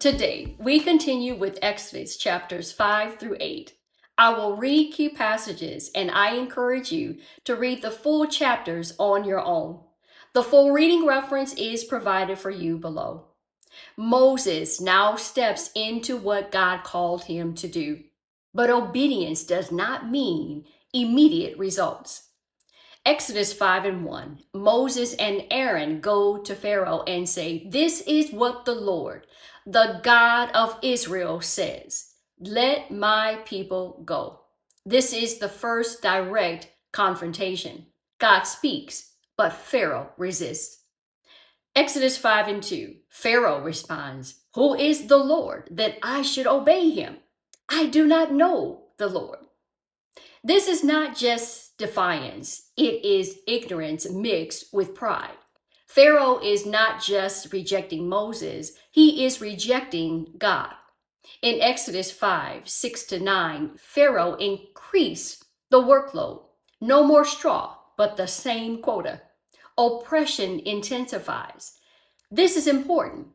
Today, we continue with Exodus chapters 5 through 8. I will read key passages and I encourage you to read the full chapters on your own. The full reading reference is provided for you below. Moses now steps into what God called him to do, but obedience does not mean immediate results. Exodus 5 and 1, Moses and Aaron go to Pharaoh and say, "This is what the Lord, the God of Israel says, let my people go." This is the first direct confrontation. God speaks, but Pharaoh resists. Exodus 5 and 2, Pharaoh responds, "Who is the Lord that I should obey him? I do not know the Lord." This is not just defiance, it is ignorance mixed with pride. Pharaoh is not just rejecting Moses, he is rejecting God. In Exodus 5, 6 to 9, Pharaoh increased the workload. No more straw, but the same quota. Oppression intensifies. This is important.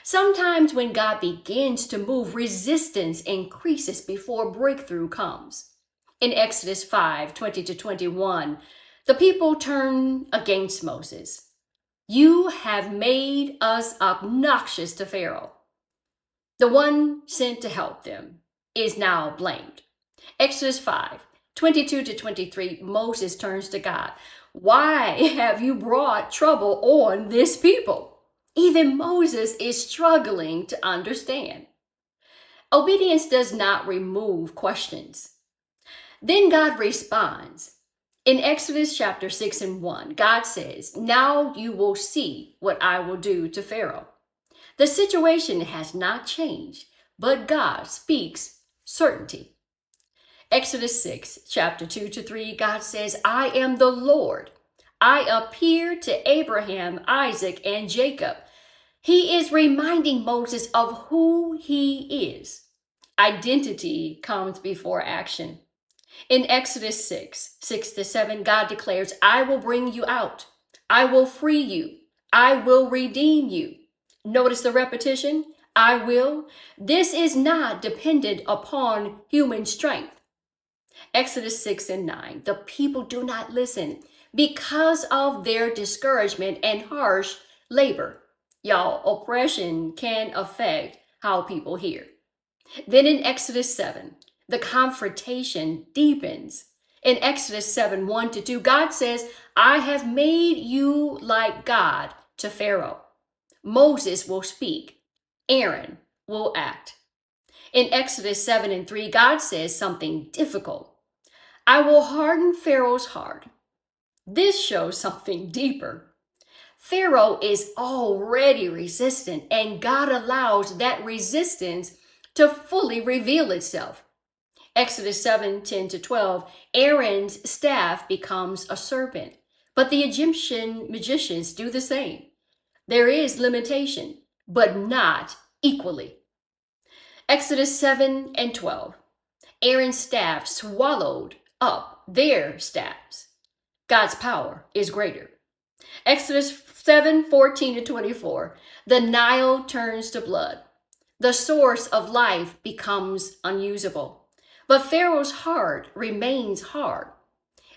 Sometimes when God begins to move, resistance increases before breakthrough comes. In Exodus 5, 20 to 21, the people turn against Moses. "You have made us obnoxious to Pharaoh." The one sent to help them is now blamed. Exodus 5, 22 to 23, Moses turns to God. "Why have you brought trouble on this people?" Even Moses is struggling to understand. Obedience does not remove questions. Then God responds. In Exodus chapter 6 and 1, God says, "Now you will see what I will do to Pharaoh." The situation has not changed, but God speaks certainty. Exodus 6, chapter 2 to 3, God says, "I am the Lord. I appeared to Abraham, Isaac, and Jacob." He is reminding Moses of who he is. Identity comes before action. In Exodus 6, 6 to 7, God declares, "I will bring you out. I will free you. I will redeem you." Notice the repetition, "I will." This is not dependent upon human strength. Exodus 6 and 9, the people do not listen because of their discouragement and harsh labor. Y'all, oppression can affect how people hear. Then in Exodus 7, the confrontation deepens. In Exodus 7, 1 to 2, God says, "I have made you like God to Pharaoh." Moses will speak. Aaron will act. In Exodus 7 and 3, God says something difficult. "I will harden Pharaoh's heart." This shows something deeper. Pharaoh is already resistant, and God allows that resistance to fully reveal itself. Exodus 7, 10 to 12, Aaron's staff becomes a serpent, but the Egyptian magicians do the same. There is limitation, but not equally. Exodus 7 and 12, Aaron's staff swallowed up their staffs. God's power is greater. Exodus 7, 14 to 24, the Nile turns to blood. The source of life becomes unusable. But Pharaoh's heart remains hard.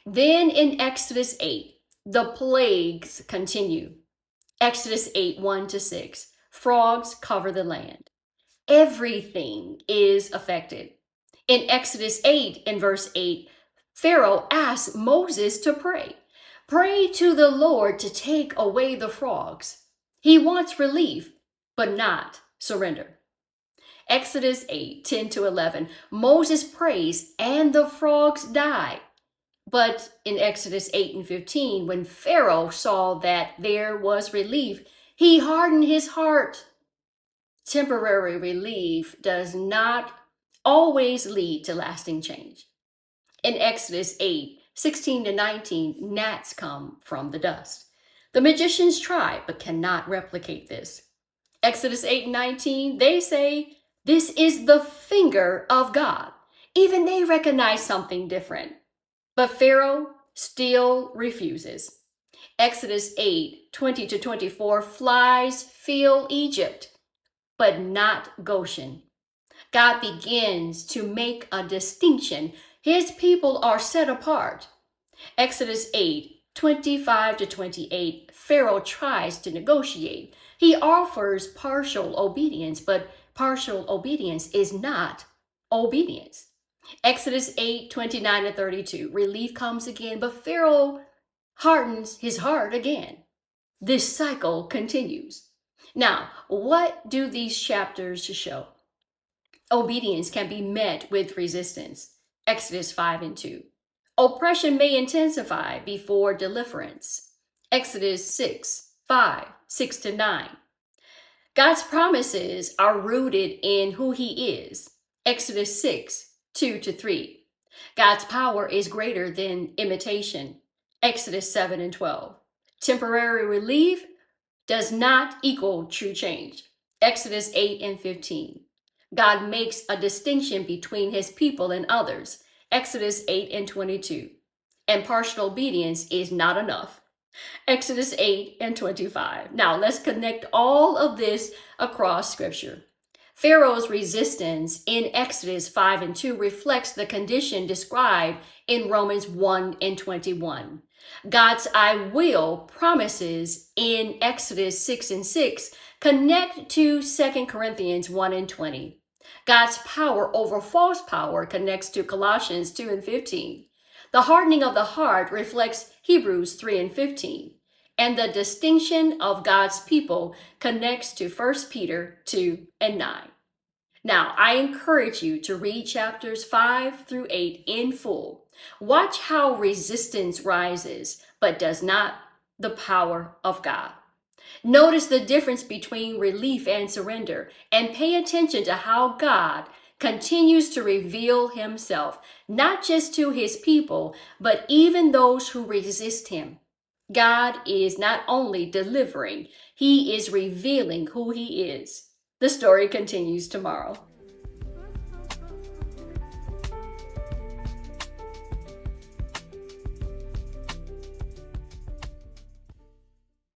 Then in Exodus 8, the plagues continue. Exodus 8, 1 to 6, frogs cover the land. Everything is affected. In Exodus 8 and verse 8, Pharaoh asks Moses to pray. Pray to the Lord to take away the frogs. He wants relief, but not surrender. Exodus 8, 10 to 11, Moses prays and the frogs die. But in Exodus 8 and 15, when Pharaoh saw that there was relief, he hardened his heart. Temporary relief does not always lead to lasting change. In Exodus 8, 16 to 19, gnats come from the dust. The magicians try, but cannot replicate this. Exodus 8 and 19, they say, "This is the finger of God." Even they recognize something different. But Pharaoh still refuses. Exodus 8, 20 to 24, flies fill Egypt. but not Goshen. God begins to make a distinction. His people are set apart. Exodus 8:25-28, Pharaoh tries to negotiate. He offers partial obedience, but partial obedience is not obedience. Exodus 8:29-32, relief comes again, but Pharaoh hardens his heart again. This cycle continues. Now, what do these chapters show? Obedience can be met with resistance. Exodus 5:2. Oppression may intensify before deliverance. Exodus 6:5-6-9. God's promises are rooted in who he is. Exodus 6:2-3. God's power is greater than imitation. Exodus 7:12. Temporary relief does not equal true change. Exodus 8:15. God makes a distinction between his people and others. Exodus 8:22. And partial obedience is not enough. Exodus 8:25. Now let's connect all of this across scripture. Pharaoh's resistance in Exodus 5:2 reflects the condition described in Romans 1:21. God's I will promises in Exodus 6:6 connect to 2 Corinthians 1:20. God's power over false power connects to Colossians 2:15. The hardening of the heart reflects Hebrews 3:15. And the distinction of God's people connects to 1 Peter 2:9. Now, I encourage you to read chapters 5-8 in full. Watch how resistance rises, but does not the power of God. Notice the difference between relief and surrender, and pay attention to how God continues to reveal himself, not just to his people, but even those who resist him. God is not only delivering, he is revealing who he is. The story continues tomorrow.